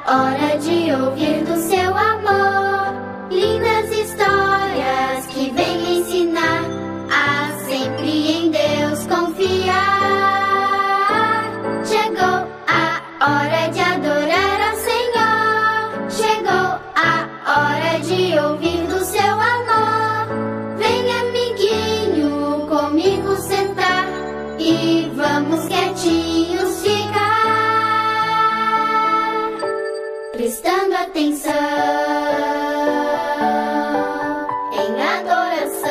hora de ouvir do seu amor. Lindas histórias que vêm ensinar a sempre em Deus confiar. Chegou a hora de adorar ao Senhor. Chegou a hora de ouvir do seu amor. Vem, amiguinho, comigo sentar e vamos quietinhos ficar, prestando atenção em adoração.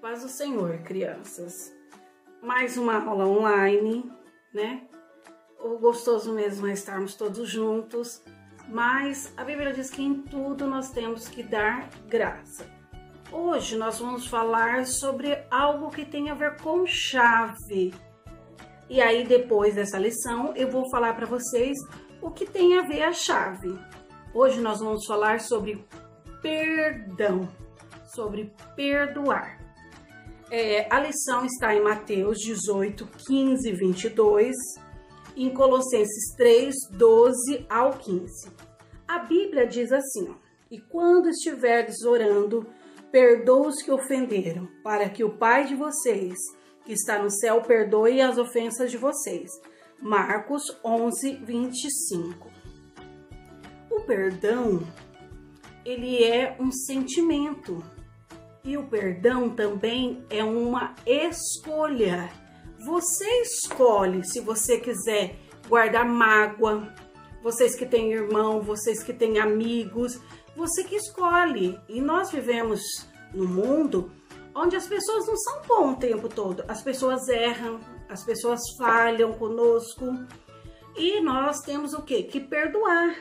Paz do Senhor, crianças. Mais uma aula online, né? O gostoso mesmo é estarmos todos juntos, mas a Bíblia diz que em tudo nós temos que dar graça. Hoje nós vamos falar sobre algo que tem a ver com chave. E aí depois dessa lição eu vou falar para vocês o que tem a ver a chave. Hoje nós vamos falar sobre perdão, sobre perdoar. A lição está em Mateus 18, 15 e 22, em Colossenses 3, 12 ao 15. A Bíblia diz assim, ó, e quando estiverdes orando, perdoa os que ofenderam, para que o Pai de vocês, que está no céu, perdoe as ofensas de vocês. Marcos 11, 25. O perdão, ele é um sentimento. E o perdão também é uma escolha. Você escolhe se você quiser guardar mágoa, vocês que têm irmão, vocês que têm amigos, você que escolhe. E nós vivemos num mundo onde as pessoas não são bons o tempo todo. As pessoas erram, as pessoas falham conosco. E nós temos o quê? Que perdoar.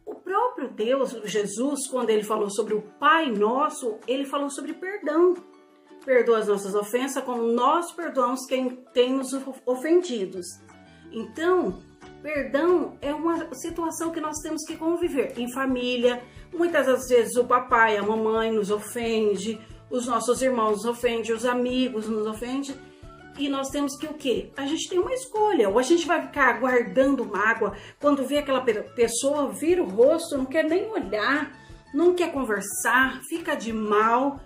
O próprio Deus, Jesus, quando ele falou sobre o Pai Nosso, ele falou sobre perdão. Perdoa as nossas ofensas como nós perdoamos quem tem nos ofendidos. Então, perdão é uma situação que nós temos que conviver em família. Muitas das vezes o papai, a mamãe nos ofende, os nossos irmãos nos ofendem, os amigos nos ofendem. E nós temos que o quê? A gente tem uma escolha. Ou a gente vai ficar guardando mágoa, quando vê aquela pessoa, vira o rosto, não quer nem olhar, não quer conversar, fica de mal.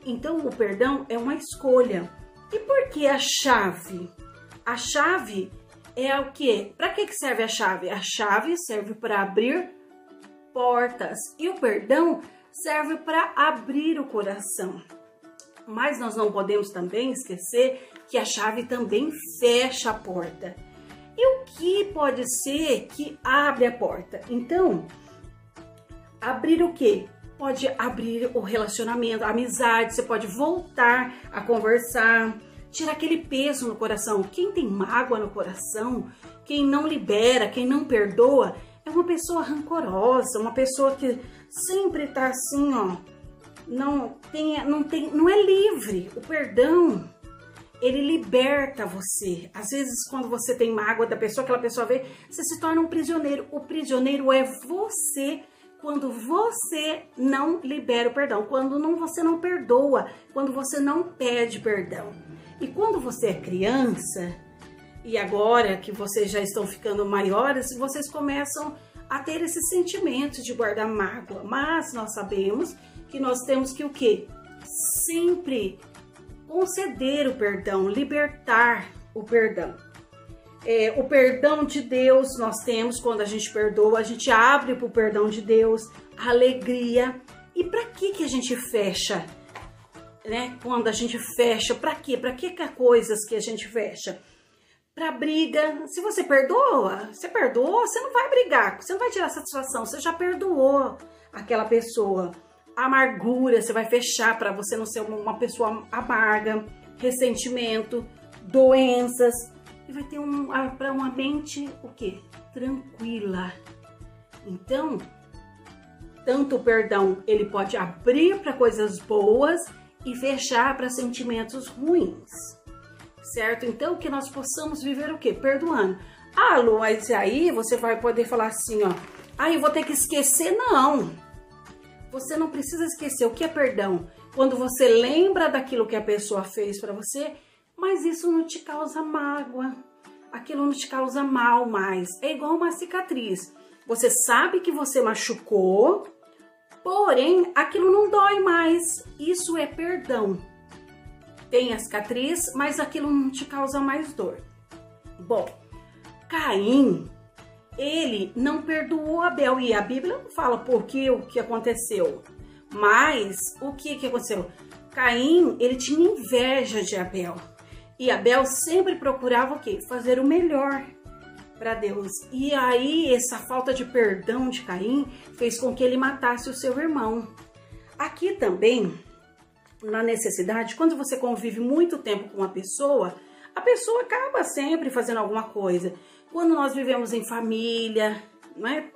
Então o perdão é uma escolha. E por que a chave? A chave é o quê? Para que serve a chave? A chave serve para abrir portas. E o perdão serve para abrir o coração. Mas nós não podemos também esquecer que a chave também fecha a porta. E o que pode ser que abre a porta? Então, abrir o quê? Pode abrir o relacionamento, a amizade, você pode voltar a conversar, tirar aquele peso no coração. Quem tem mágoa no coração, quem não libera, quem não perdoa, é uma pessoa rancorosa, uma pessoa que sempre tá assim, ó, não é livre. O perdão, ele liberta você. Às vezes, quando você tem mágoa da pessoa, aquela pessoa vê, você se torna um prisioneiro. O prisioneiro é você quando você não libera o perdão, quando você não perdoa, quando você não pede perdão. E quando você é criança, e agora que vocês já estão ficando maiores, vocês começam a ter esses sentimentos de guardar mágoa. Mas nós sabemos que nós temos que o quê? Sempre conceder o perdão, libertar o perdão. O perdão de Deus nós temos quando a gente perdoa, a gente abre para o perdão de Deus, a alegria. E para que a gente fecha? Né? Quando a gente fecha, para quê? Para que coisas que a gente fecha? Para briga. Se você perdoa, você não vai brigar, você não vai tirar satisfação, você já perdoou aquela pessoa. Amargura, você vai fechar para você não ser uma pessoa amarga, ressentimento, doenças, e vai ter para uma mente o quê? Tranquila. Então, tanto o perdão, ele pode abrir para coisas boas e fechar para sentimentos ruins, certo? Então, que nós possamos viver o quê? Perdoando. Ah, Lu, mas aí você vai poder falar assim, ó, eu vou ter que esquecer, não. Você não precisa esquecer. O que é perdão? Quando você lembra daquilo que a pessoa fez para você, mas isso não te causa mágoa. aquilo não te causa mal mais. É igual uma cicatriz. Você sabe que você machucou, porém aquilo não dói mais. Isso é perdão. Tem a cicatriz, mas aquilo não te causa mais dor. Bom, Caim, ele não perdoou Abel, e a Bíblia não fala por que o que aconteceu. Mas o que aconteceu? Caim, ele tinha inveja de Abel. E Abel sempre procurava o quê? Fazer o melhor para Deus. E aí essa falta de perdão de Caim fez com que ele matasse o seu irmão. Aqui também, na necessidade, quando você convive muito tempo com uma pessoa, a pessoa acaba sempre fazendo alguma coisa. Quando nós vivemos em família, não é?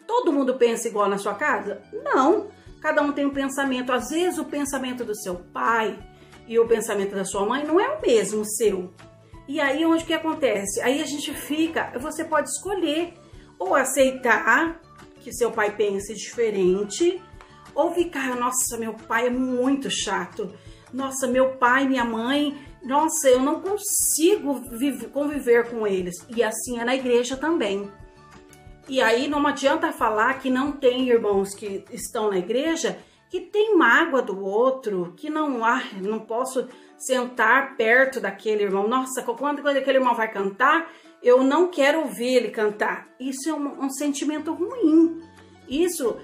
Todo mundo pensa igual na sua casa? Não. Cada um tem um pensamento. Às vezes o pensamento do seu pai e o pensamento da sua mãe não é o mesmo seu. E aí onde que acontece? Aí a gente fica, você pode escolher ou aceitar que seu pai pense diferente, ou ficar, nossa, meu pai é muito chato. Nossa, meu pai, minha mãe, nossa, eu não consigo conviver com eles. E assim é na igreja também. E aí não adianta falar que não tem irmãos que estão na igreja que tem mágoa do outro, que não posso sentar perto daquele irmão. Nossa, quando aquele irmão vai cantar, eu não quero ouvir ele cantar. Isso é um sentimento ruim. Isso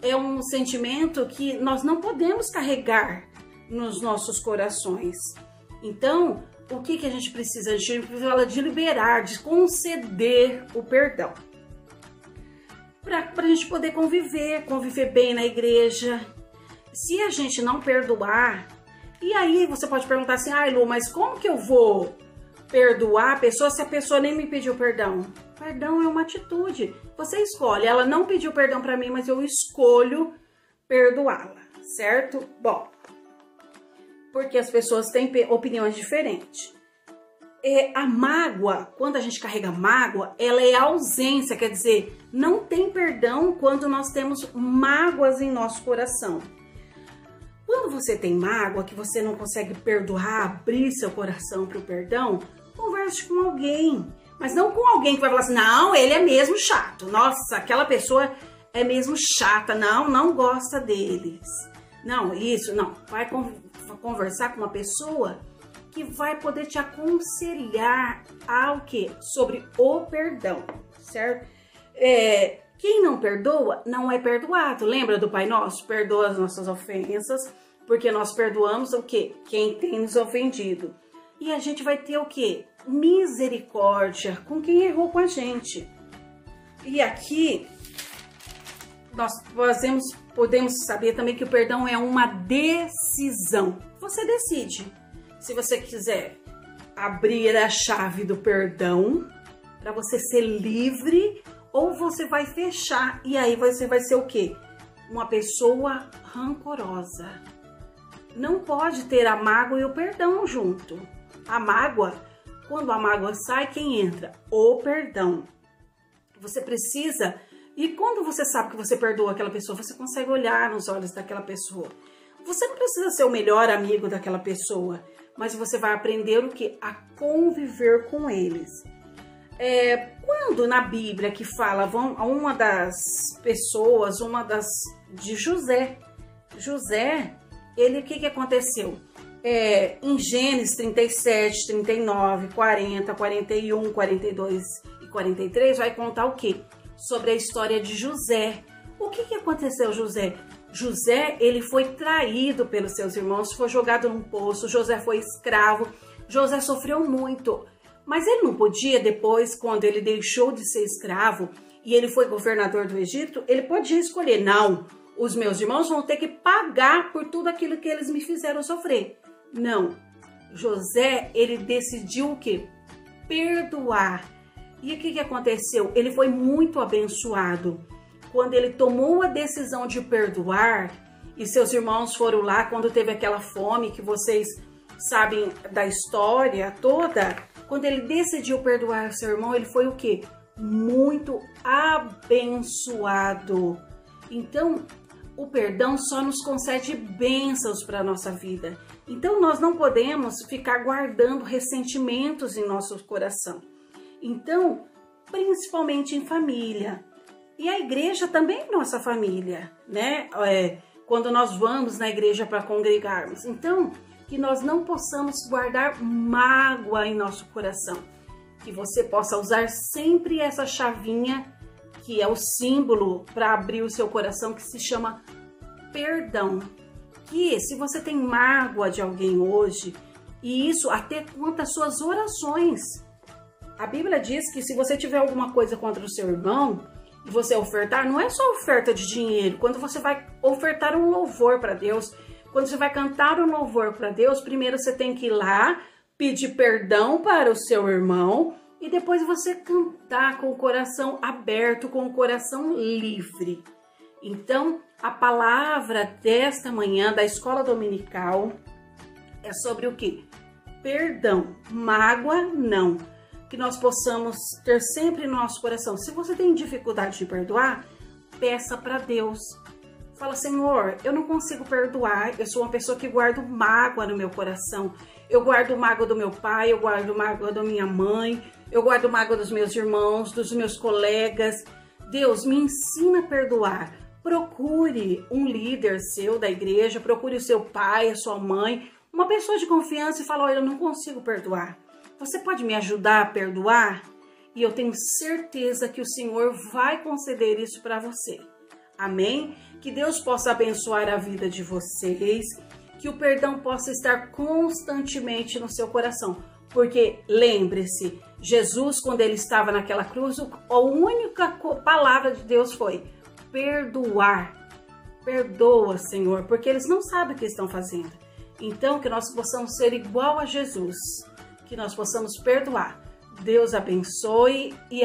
é um sentimento que nós não podemos carregar nos nossos corações. Então, o que a gente precisa? A gente precisa de liberar, de conceder o perdão. Para a gente poder conviver bem na igreja. Se a gente não perdoar, e aí você pode perguntar assim, ai Lu, mas como que eu vou perdoar a pessoa se a pessoa nem me pediu perdão? Perdão é uma atitude. Você escolhe, ela não pediu perdão para mim, mas eu escolho perdoá-la, certo? Bom, porque as pessoas têm opiniões diferentes. A mágoa, quando a gente carrega mágoa, ela é ausência, quer dizer, não tem perdão quando nós temos mágoas em nosso coração. Quando você tem mágoa, que você não consegue perdoar, abrir seu coração para o perdão, converse com alguém. Mas não com alguém que vai falar assim, não, ele é mesmo chato. Nossa, aquela pessoa é mesmo chata, não gosta deles. Não, isso, não. Vai conversar com uma pessoa que vai poder te aconselhar ao quê? Sobre o perdão, certo? Quem não perdoa, não é perdoado. Lembra do Pai Nosso? Perdoa as nossas ofensas, porque nós perdoamos o quê? Quem tem nos ofendido. E a gente vai ter o quê? Misericórdia com quem errou com a gente. E aqui, nós podemos saber também que o perdão é uma decisão. Você decide. Se você quiser abrir a chave do perdão para você ser livre, ou você vai fechar e aí você vai ser o quê? Uma pessoa rancorosa. Não pode ter a mágoa e o perdão junto. A mágoa, quando a mágoa sai, quem entra? O perdão. Você precisa, e quando você sabe que você perdoa aquela pessoa, você consegue olhar nos olhos daquela pessoa. Você não precisa ser o melhor amigo daquela pessoa, mas você vai aprender o que? A conviver com eles. Quando na Bíblia que fala, uma das pessoas, de José. José, ele, o que aconteceu? Em Gênesis 37, 39, 40, 41, 42 e 43, vai contar o quê? Sobre a história de José. O que aconteceu, José? José, ele foi traído pelos seus irmãos, foi jogado num poço, José foi escravo, José sofreu muito, mas ele não podia depois, quando ele deixou de ser escravo e ele foi governador do Egito, ele podia escolher, não, os meus irmãos vão ter que pagar por tudo aquilo que eles me fizeram sofrer. Não, José, ele decidiu o quê? Perdoar. E o que aconteceu? Ele foi muito abençoado. Quando ele tomou a decisão de perdoar, e seus irmãos foram lá quando teve aquela fome que vocês sabem da história toda, quando ele decidiu perdoar seu irmão, ele foi o quê? Muito abençoado. Então, o perdão só nos concede bênçãos para a nossa vida. Então, nós não podemos ficar guardando ressentimentos em nosso coração. Então, principalmente em família. E a igreja também é nossa família, né? Quando nós vamos na igreja para congregarmos. Então, que nós não possamos guardar mágoa em nosso coração. Que você possa usar sempre essa chavinha, que é o símbolo para abrir o seu coração, que se chama perdão. Que se você tem mágoa de alguém hoje, e isso até conta as suas orações. A Bíblia diz que se você tiver alguma coisa contra o seu irmão, e você ofertar, não é só oferta de dinheiro. Quando você vai ofertar um louvor para Deus, quando você vai cantar um louvor para Deus, primeiro você tem que ir lá, pedir perdão para o seu irmão, e depois você cantar com o coração aberto, com o coração livre. Então, a palavra desta manhã, da escola dominical, é sobre o quê? Perdão. Mágoa, não. Que nós possamos ter sempre no nosso coração. Se você tem dificuldade de perdoar, peça para Deus. Fala, Senhor, eu não consigo perdoar, eu sou uma pessoa que guardo mágoa no meu coração. Eu guardo mágoa do meu pai, eu guardo mágoa da minha mãe, eu guardo mágoa dos meus irmãos, dos meus colegas. Deus, me ensina a perdoar. Procure um líder seu da igreja, procure o seu pai, a sua mãe, uma pessoa de confiança e fala, olha, eu não consigo perdoar. Você pode me ajudar a perdoar? E eu tenho certeza que o Senhor vai conceder isso para você. Amém? Que Deus possa abençoar a vida de vocês, que o perdão possa estar constantemente no seu coração. Porque lembre-se, Jesus, quando ele estava naquela cruz, a única palavra de Deus foi perdoar. Perdoa, Senhor, porque eles não sabem o que estão fazendo. Então, que nós possamos ser igual a Jesus, que nós possamos perdoar. Deus abençoe e